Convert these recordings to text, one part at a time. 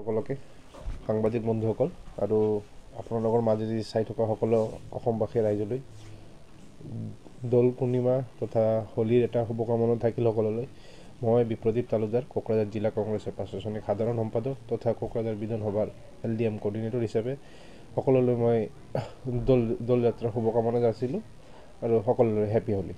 সকলোকে সাংবাদিক বন্ধুসকল আৰু আপোনালোকৰ মাজেদি চাই থকা সকলো অসমবাসী ৰাইজলৈ দৌল পূৰ্ণিমা তথা হোলীৰ এটা শুভকামনা থাকিল সকলোলৈ। মই বিপ্ৰদীপ তালুকদাৰ, কোকৰাঝাৰ জিলা কংগ্ৰেছৰ প্ৰশাসনিক সাধাৰণ সম্পাদক তথা কোকৰাঝাৰ বিধানসভাৰ LDM কোঅৰ্ডিনেটৰ হিচাপে সকলোলৈ মই দৌল যাত্ৰাৰ শুভকামনা যাচিলোঁ আৰু সকলোলৈ হেপী হোলী।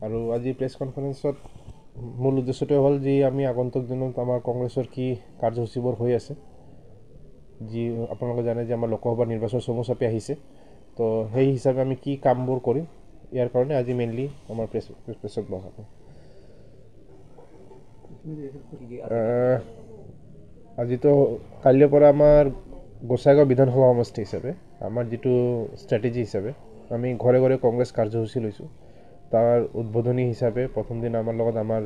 আৰু আজি প্ৰেছ কনফাৰেন্সত মূল উদ্দেশ্যটো হ'ল যি আমি আগন্তুক দিনত আমাৰ কংগ্ৰেছৰ কি কাৰ্যসূচীবোৰ হৈ আছে, যি আপোনালোকে জানে যে আমাৰ লোকসভা নিৰ্বাচন চমু চাপি আহিছে, তো সেই হিচাপে আমি কি কামবোৰ কৰিম ইয়াৰ কাৰণে আজি মেইনলি আমাৰ প্ৰেছত বহাব। আজিতো কালিৰ পৰা আমাৰ গোসাইগাঁও বিধানসভা সমষ্টি হিচাপে আমাৰ যিটো ষ্ট্ৰেটেজি হিচাপে আমি ঘৰে ঘৰে কংগ্ৰেছ কাৰ্যসূচী লৈছোঁ। তাৰ উদ্বোধনী হিচাপে প্ৰথম দিন আমাৰ লগত আমাৰ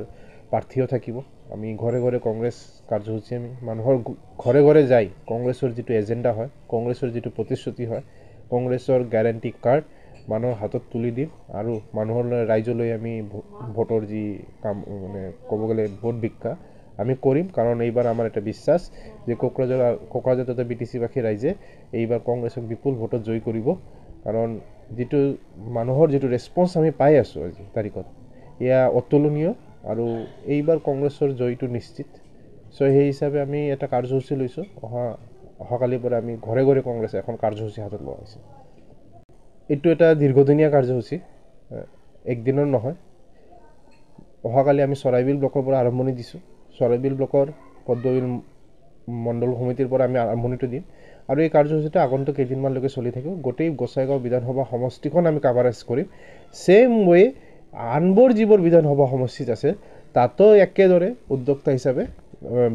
প্ৰাৰ্থীও থাকিব। আমি ঘৰে ঘৰে কংগ্ৰেছ কাৰ্যসূচী আমি মানুহৰ ঘৰে ঘৰে যাই কংগ্ৰেছৰ যিটো এজেণ্ডা হয়, কংগ্ৰেছৰ যিটো প্ৰতিশ্ৰুতি হয়, কংগ্ৰেছৰ গেৰাণ্টি কাৰ্ড মানুহৰ হাতত তুলি দিম আৰু মানুহৰ ৰাইজলৈ আমি ভোটৰ যি কাম মানে ক'ব গ'লে ভোট ভিক্ষা আমি কৰিম। কাৰণ এইবাৰ আমাৰ এটা বিশ্বাস যে কোকৰাঝাৰ তথা BTC-বাসী ৰাইজে এইবাৰ কংগ্ৰেছক বিপুল ভোটত জয়ী কৰিব। কাৰণ যিটো মানুহৰ যিটো ৰেছপন্স আমি পাই আছোঁ আজি তাৰিখত, এয়া অতুলনীয় আৰু এইবাৰ কংগ্ৰেছৰ জয়ীটো নিশ্চিত। চ' সেই হিচাপে আমি এটা কাৰ্যসূচী লৈছোঁ। অহাকালিৰ পৰা আমি ঘৰে ঘৰে কংগ্ৰেছ এখন কাৰ্যসূচী হাতত লোৱা হৈছে। এইটো এটা দীৰ্ঘদিনীয়া কাৰ্যসূচী, একদিনৰ নহয়। অহাকালি আমি চৰাইবিল ব্লকৰ পৰা আৰম্ভণি দিছোঁ। চৰাইবিল ব্লকৰ পদ্মবিল মণ্ডল সমিতিৰ পৰা আমি আৰম্ভণিটো দিম আৰু এই কাৰ্যসূচীটো আগন্তুক কেইদিনমানলৈকে চলি থাকিব। গোটেই গোসাইগাঁও বিধানসভা সমষ্টিখন আমি কাভাৰেজ কৰিম। ছেইম ৱে আনবোৰ যিবোৰ বিধানসভা সমষ্টিত আছে তাতো একেদৰে উদ্যোক্তা হিচাপে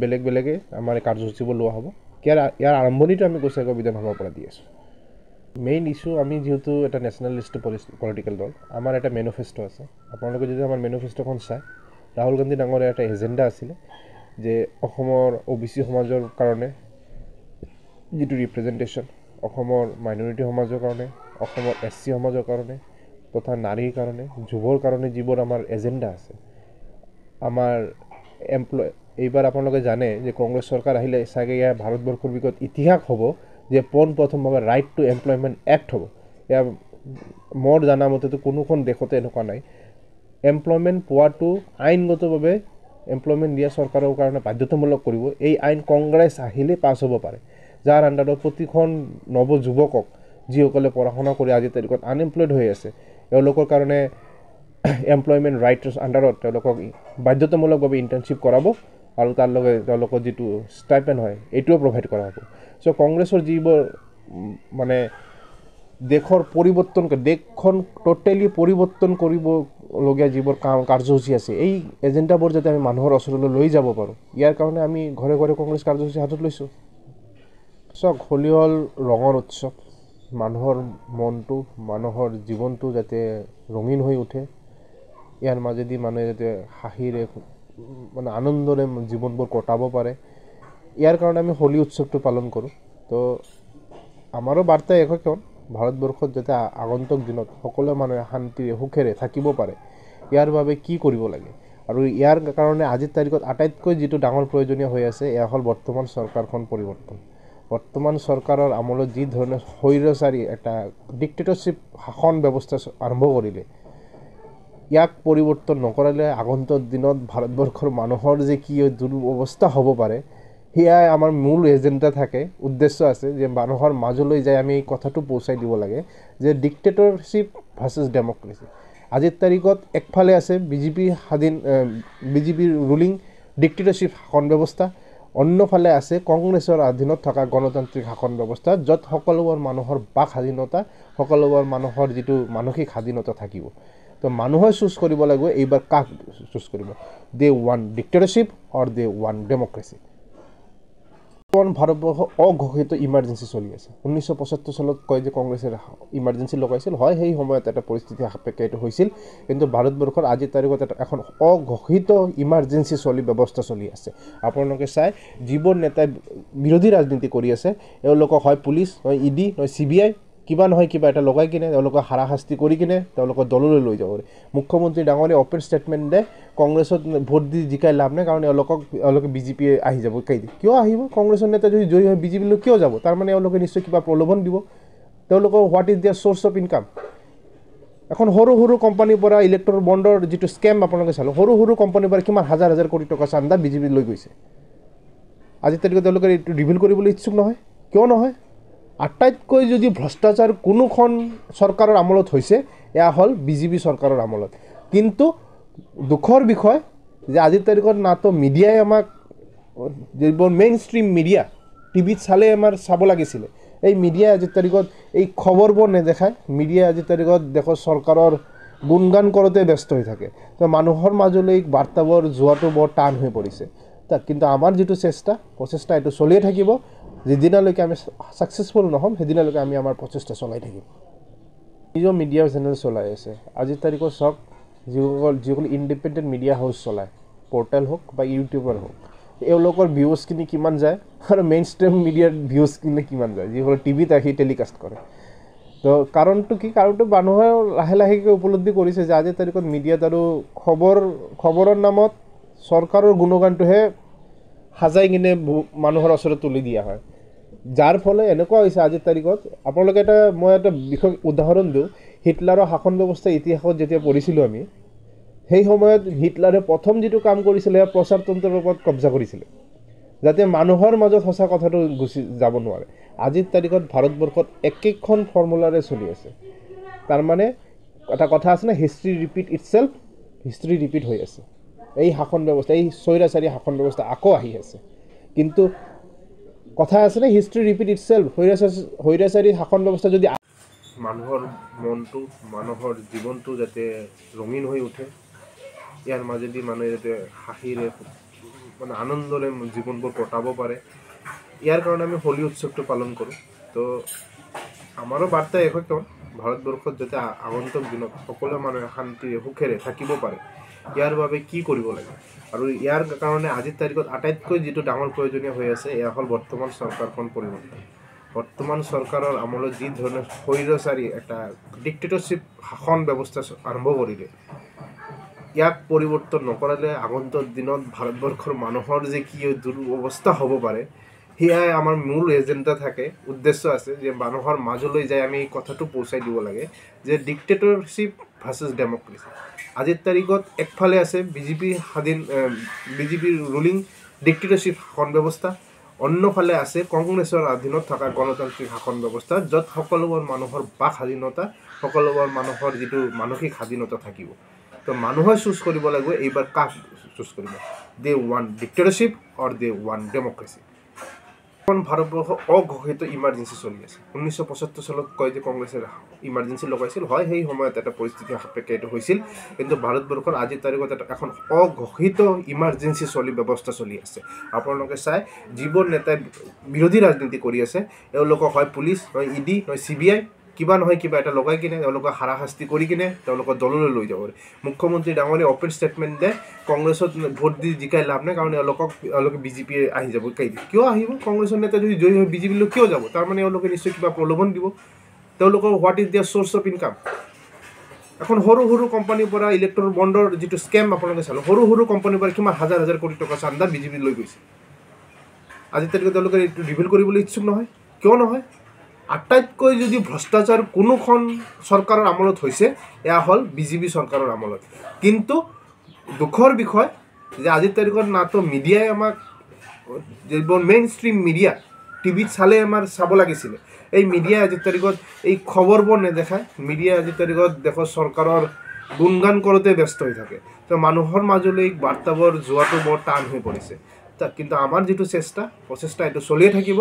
বেলেগ বেলেগে আমাৰ এই কাৰ্যসূচীবোৰ লোৱা হ'ব। ইয়াৰ আৰম্ভণিটো আমি গোসাইগাঁও বিধানসভাৰ পৰা দি আছোঁ। মেইন ইছ্যু, আমি যিহেতু এটা নেশ্যনেলিষ্ট পলিটিকেল দল, আমাৰ এটা মেনিফেষ্টো আছে। আপোনালোকে যদি আমাৰ মেনিফেষ্টোখন চায়, ৰাহুল গান্ধী ডাঙৰ এটা এজেণ্ডা আছিলে যে অসমৰ OBC সমাজৰ কাৰণে যিটো ৰিপ্ৰেজেণ্টেশ্যন, অসমৰ মাইনৰিটি সমাজৰ কাৰণে, অসমৰ SC সমাজৰ কাৰণে তথা নাৰীৰ কাৰণে, যুৱৰ কাৰণে যিবোৰ আমাৰ এজেণ্ডা আছে, আমাৰ এইবাৰ আপোনালোকে জানে যে কংগ্ৰেছ চৰকাৰ আহিলে চাগে ইয়াৰ ভাৰতবৰ্ষৰ বিষয়ত ইতিহাস হ'ব যে পোনপ্ৰথমভাৱে ৰাইট টু এমপ্লয়মেণ্ট এক্ট হ'ব। এয়া মোৰ জানামতেতো কোনোখন দেশতে এনেকুৱা নাই। এমপ্লয়মেণ্ট পোৱাটো আইনগতভাৱে এমপ্লয়মেণ্ট দিয়া চৰকাৰৰ কাৰণে বাধ্যতামূলক কৰিব। এই আইন কংগ্ৰেছ আহিলে পাছ হ'ব পাৰে, যাৰ আণ্ডাৰত প্ৰতিখন নৱযুৱকক যিসকলে পঢ়া শুনা কৰি আজিৰ তাৰিখত আনএমপ্লয়ড হৈ আছে, এওঁলোকৰ কাৰণে এমপ্লয়মেণ্ট ৰাইটৰ আণ্ডাৰত তেওঁলোকক বাধ্যতামূলকভাৱে ইণ্টাৰ্ণশ্বিপ কৰাব আৰু তাৰ লগে তেওঁলোকৰ যিটো ষ্টাইপেণ্ড হয় এইটোও প্ৰভাইড কৰা হ'ব। চ' কংগ্ৰেছৰ যিবোৰ মানে দেশখন টোটেলি পৰিৱৰ্তন কৰিবলগীয়া যিবোৰ কাৰ্যসূচী আছে, এই এজেণ্ডাবোৰ যাতে আমি মানুহৰ ওচৰলৈ লৈ যাব পাৰোঁ, ইয়াৰ কাৰণে আমি ঘৰে ঘৰে কংগ্ৰেছ কাৰ্যসূচী হাতত লৈছোঁ। চাওক, হোলী হ'ল ৰঙৰ উৎসৱ। মানুহৰ মনটো, মানুহৰ জীৱনটো যাতে ৰঙীন হৈ উঠে, ইয়াৰ মাজেদি মানুহে যাতে হাঁহিৰে মানে আনন্দৰে জীৱনবোৰ কটাব পাৰে, ইয়াৰ কাৰণে আমি হোলী উৎসৱটো পালন কৰোঁ। তো আমাৰো বাৰ্তা একখন, ভাৰতবৰ্ষত যাতে আগন্তুক দিনত সকলো মানুহে শান্তিৰে সুখেৰে থাকিব পাৰে, ইয়াৰ বাবে কি কৰিব লাগে। আৰু ইয়াৰ কাৰণে আজিৰ তাৰিখত আটাইতকৈ যিটো ডাঙৰ প্ৰয়োজনীয় হৈ আছে, এয়া হ'ল বৰ্তমান চৰকাৰখন পৰিৱৰ্তন। বৰ্তমান চৰকাৰৰ আমলত যি ধৰণে স্বৈৰাচাৰী এটা ডিক্টেটৰশ্বিপ শাসন ব্যৱস্থা আৰম্ভ কৰিলে, ইয়াক পৰিৱৰ্তন নকৰিলে আগন্তুক দিনত ভাৰতবৰ্ষৰ মানুহৰ যে কি দুৰৱস্থা হ'ব পাৰে, সেয়াই আমাৰ মূল এজেণ্ডা থাকে, উদ্দেশ্য আছে যে মানুহৰ মাজলৈ যাই আমি এই কথাটো পहुঁচাই দিব লাগে যে ডিক্টেটৰশ্বিপ ভাৰ্চেছ ডেমক্ৰেচি। আজিৰ তাৰিখত একফালে আছে বিজেপিৰ ৰুলিং ডিক্টেটৰশ্বিপ শাসন ব্যৱস্থা, অন্যফালে আছে কংগ্ৰেছৰ অধীনত থকা গণতান্ত্ৰিক শাসন ব্যৱস্থা, য'ত সকলোবোৰ মানুহৰ বাক স্বাধীনতা, সকলোবোৰ মানুহৰ যিটো মানসিক স্বাধীনতা থাকিব। তো মানুহে চুজ কৰিব লাগিব এইবাৰ কাক চুজ কৰিব, দে ওৱান ডিক্টেটৰশ্বিপ অৰ দে ওৱান ডেমক্ৰেচি। ভাৰতবৰ্ষ অঘোষিত ইমাৰ্জেঞ্চি চলি আছে। 1975 চনত কয় যে কংগ্ৰেছে ইমাৰ্জেঞ্চি লগাইছিল, হয় সেই সময়ত এটা পৰিস্থিতি সাপেক্ষে এইটো হৈছিল, কিন্তু ভাৰতবৰ্ষৰ আজিৰ তাৰিখত এখন অঘোষিত ইমাৰ্জেঞ্চি ব্যৱস্থা চলি আছে। আপোনালোকে চাই যিবোৰ নেতাই বিৰোধী ৰাজনীতি কৰি আছে, এওঁলোকক হয় পুলিচ, হয় ED, হয় CBI কিবা নহয় কিবা এটা লগাই কিনে তেওঁলোকক হাৰাশাস্তি কৰি কিনে তেওঁলোকৰ দললৈ লৈ যাব পাৰে মুখ্যমন্ত্ৰী ডাঙৰীয়ে অপেন ষ্টেটমেণ্ট দিয়ে কংগ্ৰেছত ভোট দি জিকাই লাভ নাই কাৰণ এওঁলোকে বিজেপিয়ে আহি যাব কিয় আহিব কংগ্ৰেছৰ নেতা যদি জয়ী হয় বিজেপিলৈ কিয় যাব তাৰমানে এওঁলোকে নিশ্চয় কিবা প্ৰলোভন দিব তেওঁলোকৰ হোৱাট ইজ দিয়াৰ চ'ৰ্চ অফ ইনকাম এখন সৰু সৰু কোম্পানীৰ পৰা ইলেক্ট্ৰল বণ্ডৰ যিটো স্কেম আপোনালোকে চালোঁ সৰু কোম্পানীৰ পৰা কিমান হাজাৰ হাজাৰ কোটি টকা চান্দা বিজেপি লৈ গৈছে আজিৰ তাৰিখত তেওঁলোকে এইটো ৰিভিল কৰিবলৈ ইচ্ছুক নহয় কিয় নহয় আটাইতকৈ যদি ভ্ৰষ্টাচাৰ কোনোখন চৰকাৰৰ আমলত হৈছে এয়া হ'ল বিজেপি চৰকাৰৰ আমলত কিন্তু দুখৰ বিষয় যে আজিৰ তাৰিখত নাতো মিডিয়াই আমাক যিবোৰ মেইন ষ্ট্ৰীম মিডিয়া টিভিত চালে আমাৰ চাব লাগিছিলে এই মিডিয়াই আজিৰ তাৰিখত এই খবৰবোৰ নেদেখায় মিডিয়াই আজিৰ তাৰিখত দেশৰ চৰকাৰৰ গুণগান কৰোঁতে ব্যস্ত হৈ থাকে তো মানুহৰ মাজলৈ বাৰ্তাবোৰ যোৱাটো বৰ টান হৈ পৰিছে কিন্তু আমাৰ যিটো প্ৰচেষ্টা এইটো চলিয়ে থাকিব যেদিনালৈকে আমি ছাকচেছফুল নহ'ম সেইদিনালৈকে আমি আমাৰ প্ৰচেষ্টা চলাই থাকিম নিজৰ মিডিয়া চেনেল চলাই আছে আজিৰ তাৰিখত চাওক যিসকল ইণ্ডিপেণ্ডেণ্ট মিডিয়া হাউচ চলায় পৰ্টেল হওক বা ইউটিউবাৰ হওক এওঁলোকৰ ভিউজখিনি কিমান যায় আৰু মেইন ষ্ট্ৰীম মিডিয়াৰ ভিউজখিনি কিমান যায় যিসকলে টিভিত আহি টেলিকাষ্ট কৰে তো কাৰণটো কি কাৰণটো মানুহে লাহে লাহেকৈ উপলব্ধি কৰিছে যে আজিৰ তাৰিখত মিডিয়াত আৰু খবৰৰ নামত চৰকাৰৰ গুণগানটোহে সাজাই কিনে মানুহৰ ওচৰত তুলি দিয়া হয় যাৰ ফলে এনেকুৱা হৈছে আজিৰ তাৰিখত আপোনালোকে মই এটা বিশেষ উদাহৰণ দিওঁ হিটলাৰৰ শাসন ব্যৱস্থা ইতিহাসত যেতিয়া পঢ়িছিলোঁ আমি সেই সময়ত হিটলাৰে প্ৰথম যিটো কাম কৰিছিলে প্ৰচাৰতন্ত্ৰৰ ওপৰত কব্জা কৰিছিলে যাতে মানুহৰ মাজত সঁচা কথাটো গুচি যাব নোৱাৰে আজিৰ তাৰিখত ভাৰতবৰ্ষত একেখন ফৰ্মুলাৰে চলি আছে তাৰমানে এটা কথা আছে না হিষ্ট্ৰী ৰিপিট হৈ আছে এই শাসন ব্যৱস্থা এই স্বৈৰাচাৰী শাসন ব্যৱস্থা আকৌ আহি আছে কিন্তু কথা আছে না হিষ্ট্ৰী ৰিপিট ইটছেল্ফ স্বৈৰাচাৰী শাসন ব্যৱস্থা যদি মানুহৰ মনটো মানুহৰ জীৱনটো যাতে ৰঙীন হৈ উঠে ইয়াৰ মাজেদি মানুহে যাতে হাঁহিৰে মানে আনন্দৰে জীৱনবোৰ কটাব পাৰে ইয়াৰ কাৰণে আমি হোলী উৎসৱটো পালন কৰোঁ তো আমাৰো বাৰ্তা একো ভাৰতবৰ্ষত যাতে আগন্তুক দিনত সকলো মানুহে শান্তিৰে সুখেৰে থাকিব পাৰে ইয়াৰ বাবে কি কৰিব লাগে আৰু ইয়াৰ কাৰণে আজিৰ তাৰিখত আটাইতকৈ যিটো ডাঙৰ প্ৰয়োজনীয় হৈ আছে এয়া হ'ল বৰ্তমান চৰকাৰখন পৰিৱৰ্তন বৰ্তমান চৰকাৰৰ আমলত যি ধৰণে স্বৈৰাচাৰী এটা ডিক্টেটৰশ্বিপ শাসন ব্যৱস্থা আৰম্ভ কৰিলে ইয়াক পৰিৱৰ্তন নকৰালে আগন্তুক দিনত ভাৰতবৰ্ষৰ মানুহৰ যে কি দুৰৱস্থা হ'ব পাৰে সেয়াই আমাৰ মূল এজেণ্ডা থাকে উদ্দেশ্য আছে যে মানুহৰ মাজলৈ যাই আমি এই কথাটো পৌঁছাই দিব লাগে যে ডিক্টেটৰশ্বিপ ভাৰ্চেছ ডেমক্ৰেচি আজিৰ তাৰিখত একফালে আছে বিজেপিৰ ৰুলিং ডিক্টেটৰশ্বিপ শাসন ব্যৱস্থা অন্যফালে আছে কংগ্ৰেছৰ অধীনত থকা গণতান্ত্ৰিক শাসন ব্যৱস্থা য'ত সকলোবোৰ মানুহৰ বাক স্বাধীনতা সকলোবোৰ মানুহৰ যিটো মানসিক স্বাধীনতা থাকিব তো মানুহে চুজ কৰিব লাগিব এইবাৰ কাক চুজ কৰিব দে ওৱান ডিক্টেটৰশ্বিপ অৰ দে ওৱান ডেমক্ৰেচি ভাৰতবৰ্ষ অঘোষিত ইমাৰ্জেঞ্চি চলি আছে 1975 চনত কয় যে কংগ্ৰেছে ইমাৰ্জেঞ্চি লগাইছিল হয় সেই সময়ত এটা পৰিস্থিতি সাপেক্ষে এইটো হৈছিল কিন্তু ভাৰতবৰ্ষৰ আজিৰ তাৰিখত এখন অঘোষিত ইমাৰ্জেঞ্চি ব্যৱস্থা চলি আছে আপোনালোকে চাই যিবোৰ নেতাই বিৰোধী ৰাজনীতি কৰি আছে এওঁলোকক হয় পুলিচ হয় ইডি হয় CBI কিবা নহয় কিবা এটা লগাই কিনে তেওঁলোকক হাৰাশাস্তি কৰি কিনে তেওঁলোকৰ দললৈ লৈ যাব পাৰে মুখ্যমন্ত্ৰী ডাঙৰীয়ে অপেন ষ্টেটমেণ্ট দিয়ে কংগ্ৰেছত ভোট দি জিকাই লাভ নাই কাৰণ এওঁলোকে বিজেপিয়ে আহি যাব কিয় আহিব কংগ্ৰেছৰ নেতা যদি জয়ী হয় বিজেপিলৈ কিয় যাব তাৰমানে এওঁলোকে নিশ্চয় কিবা প্ৰলোভন দিব তেওঁলোকৰ হোৱাট ইজ দিয়াৰ চ'ৰ্চ অফ ইনকাম এখন সৰু কোম্পানীৰ পৰা ইলেক্ট্ৰল বণ্ডৰ যিটো স্কেম আপোনালোকে চালোঁ সৰু কোম্পানীৰ পৰা কিমান হাজাৰ হাজাৰ কোটি টকা চান্দা বিজেপি লৈ গৈছে আজিৰ তাৰিখত তেওঁলোকে এইটো ৰিভিল কৰিবলৈ ইচ্ছুক নহয় কিয় নহয় আটাইতকৈ যদি ভ্ৰষ্টাচাৰ কোনোখন চৰকাৰৰ আমলত হৈছে এয়া হ'ল বিজেপি চৰকাৰৰ আমলত কিন্তু দুখৰ বিষয় যে আজিৰ তাৰিখত নাতো মিডিয়াই আমাক যিবোৰ মেইন ষ্ট্ৰীম মিডিয়া টিভিত চালে আমাৰ চাব লাগিছিলে এই মিডিয়াই আজিৰ তাৰিখত এই খবৰবোৰ নেদেখায় মিডিয়াই আজিৰ তাৰিখত দেশৰ চৰকাৰৰ গুণগান কৰোঁতে ব্যস্ত হৈ থাকে তো মানুহৰ মাজলৈ বাৰ্তাবোৰ যোৱাটো বৰ টান হৈ পৰিছে কিন্তু আমাৰ যিটো প্ৰচেষ্টা এইটো চলিয়ে থাকিব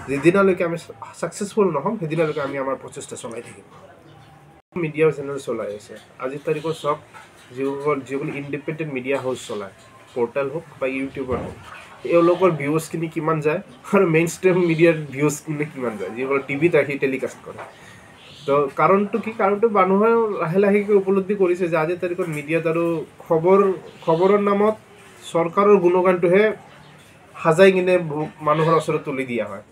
যেদিনালৈকে আমি ছাকচেছফুল নহ'ম সেইদিনালৈকে আমি আমাৰ প্ৰচেষ্টা চলাই থাকিম মিডিয়া চেনেল চলাই আছে আজিৰ তাৰিখত চাওক যিসকল ইণ্ডিপেণ্ডেণ্ট মিডিয়া হাউচ চলায় পৰ্টেল হওক বা ইউটিউবাৰ হওক এওঁলোকৰ ভিউজখিনি কিমান যায় আৰু মেইন ষ্ট্ৰীম মিডিয়াৰ ভিউজখিনি কিমান যায় যিসকলে টিভিত আহি টেলিকাষ্ট কৰে তো কাৰণটো কি কাৰণটো মানুহে লাহে লাহেকৈ উপলব্ধি কৰিছে যে আজিৰ তাৰিখত মিডিয়াত আৰু খবৰৰ নামত চৰকাৰৰ গুণগানটোহে সাজাই কিনে মানুহৰ ওচৰত তুলি দিয়া হয়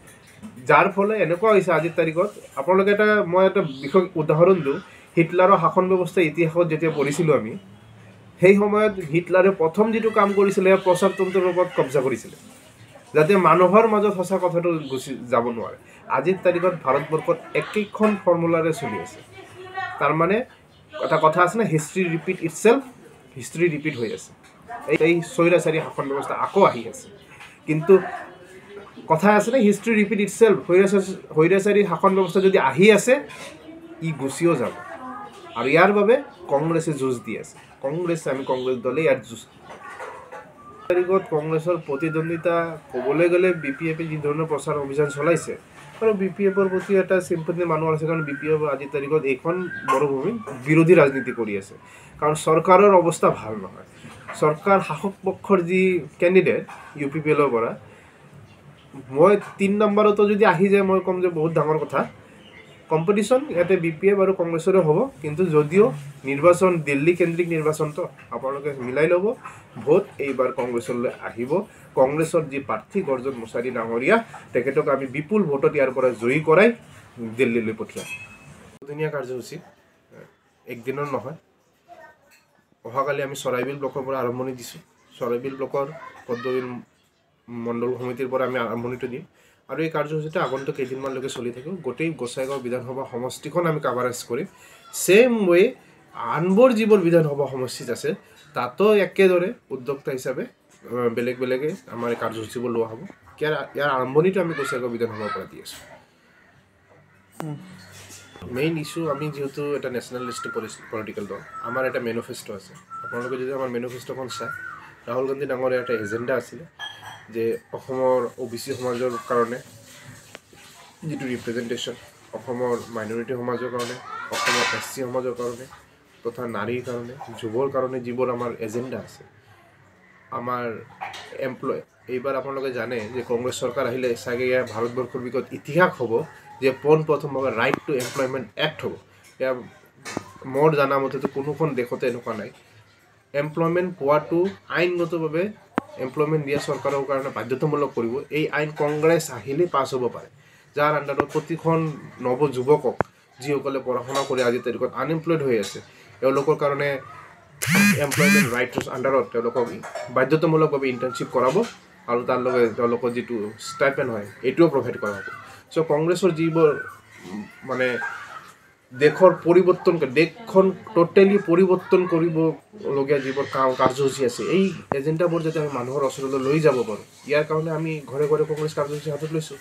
যাৰ ফলে এনেকুৱা হৈছে আজিৰ তাৰিখত আপোনালোকে মই এটা বিশেষ উদাহৰণ দিওঁ হিটলাৰৰ শাসন ব্যৱস্থা ইতিহাসত যেতিয়া পঢ়িছিলোঁ আমি সেই সময়ত হিটলাৰে প্ৰথম যিটো কাম কৰিছিলে প্ৰচাৰতন্ত্ৰৰ ওপৰত কব্জা কৰিছিলে যাতে মানুহৰ মাজত সঁচা কথাটো গুচি যাব নোৱাৰে আজিৰ তাৰিখত ভাৰতবৰ্ষত একেখন ফৰ্মুলাৰে চলি আছে তাৰমানে এটা কথা আছে না হিষ্ট্ৰী ৰিপিট ইটছেল্ফ হিষ্ট্ৰী ৰিপিট হৈ আছে এই স্বৈৰাচাৰী শাসন ব্যৱস্থা আকৌ আহি আছে কিন্তু কথা আছে না হিষ্ট্ৰী ৰিপিট ইটছেল্ফ স্বৈৰাচাৰী শাসন ব্যৱস্থা যদি আহি আছে ই গুচিও যাব আৰু ইয়াৰ বাবে কংগ্ৰেছে যুঁজ দি আছে আমি কংগ্ৰেছ দলে ইয়াত যুঁজ তাৰিখত কংগ্ৰেছৰ প্ৰতিদ্বন্দ্বিতা ক'বলৈ গ'লে BPF যি ধৰণৰ প্ৰচাৰ অভিযান চলাইছে আৰু BPFৰ প্ৰতি এটা চিম্পথি মানুহৰ আছে কাৰণ BPF আজিৰ তাৰিখত এইখন মৰুভূমিত বিৰোধী ৰাজনীতি কৰি আছে কাৰণ চৰকাৰৰ অৱস্থা ভাল নহয় চৰকাৰ শাসক পক্ষৰ যি কেণ্ডিডেট UPPLৰ পৰা মই 3 নম্বৰতো যদি আহি যায় মই ক'ম যে বহুত ডাঙৰ কথা কম্পিটিশ্যন ইয়াতে BPF আৰু কংগ্ৰেছৰে হ'ব কিন্তু যদিও নিৰ্বাচন দিল্লী কেন্দ্ৰিক নিৰ্বাচনটো আপোনালোকে মিলাই ল'ব ভোট এইবাৰ কংগ্ৰেছলৈ আহিব কংগ্ৰেছৰ যি প্ৰাৰ্থী গৰ্জন মুছাৰী ডাঙৰীয়া তেখেতক আমি বিপুল ভোটত ইয়াৰ পৰা জয়ী কৰাই দিল্লীলৈ পঠিয়াম ধুনীয়া কাৰ্যসূচী একদিনৰ নহয় অহাকালি আমি চৰাইবিল ব্লকৰ পৰা আৰম্ভণি দিছোঁ চৰাইবিল ব্লকৰ পদ্মবিল মণ্ডল সমিতিৰ পৰা আমি আৰম্ভণিটো দিম আৰু এই কাৰ্যসূচীটো আগন্তুক কেইদিনমানলৈকে চলি থাকিব গোটেই গোসাইগাঁও বিধানসভা সমষ্টিখন আমি কাভাৰেজ কৰিম ছেম ৱে আনবোৰ যিবোৰ বিধানসভা সমষ্টিত আছে তাতো একেদৰে উদ্যোক্তা হিচাপে বেলেগে আমাৰ এই কাৰ্যসূচীবোৰ লোৱা হ'ব ইয়াৰ আৰম্ভণিটো আমি গোসাইগাঁও বিধানসভাৰ পৰা দি আছোঁ মেইন ইছ্যু আমি যেহেতু এটা নেশ্যনেলিষ্ট পলিটিকেল দল আমাৰ এটা মেনিফেষ্টো আছে আপোনালোকে যদি আমাৰ মেনিফেষ্টোখন চায় ৰাহুল গান্ধী ডাঙৰ এটা এজেণ্ডা আছিলে যে অসমৰ OBC সমাজৰ কাৰণে যিটো ৰিপ্ৰেজেণ্টেশ্যন অসমৰ মাইনৰিটি সমাজৰ কাৰণে অসমৰ SC সমাজৰ কাৰণে তথা নাৰীৰ কাৰণে যুৱৰ কাৰণে যিবোৰ আমাৰ এজেণ্ডা আছে আমাৰ এইবাৰ আপোনালোকে জানে যে কংগ্ৰেছ চৰকাৰ আহিলে চাগে ইয়াৰ ভাৰতবৰ্ষৰ বিগত ইতিহাস হ'ব যে পোনপ্ৰথমভাৱে ৰাইট টু এমপ্লয়মেণ্ট এক্ট হ'ব ইয়াৰ মোৰ জানা মতেতো কোনোখন দেশতে এনেকুৱা নাই এমপ্লয়মেণ্ট পোৱাটো আইনগতভাৱে এমপ্লয়মেণ্ট দিয়া চৰকাৰৰ কাৰণে বাধ্যতামূলক কৰিব এই আইন কংগ্ৰেছ আহিলে পাছ হ'ব পাৰে যাৰ আণ্ডাৰত প্ৰতিখন নৱযুৱকক যিসকলে পঢ়া শুনা কৰি আজিৰ তাৰিখত আনএমপ্লয়ড হৈ আছে তেওঁলোকৰ কাৰণে এমপ্লয়মেণ্ট ৰাইটছৰ আণ্ডাৰত তেওঁলোকক বাধ্যতামূলকভাৱে ইণ্টাৰ্ণশ্বিপ কৰাব আৰু তাৰ লগে তেওঁলোকৰ যিটো ষ্টাইপেণ্ড হয় এইটোও প্ৰভাইড কৰা হ'ব চ' কংগ্ৰেছৰ যিবোৰ মানে দেশখন টোটেলি পৰিৱৰ্তন কৰিবলগীয়া যিবোৰ কাৰ্যসূচী আছে এই এজেণ্ডাবোৰ যাতে আমি মানুহৰ ওচৰলৈ লৈ যাব পাৰোঁ ইয়াৰ কাৰণে আমি ঘৰে ঘৰে কংগ্ৰেছ কাৰ্যসূচী হাতত লৈছোঁ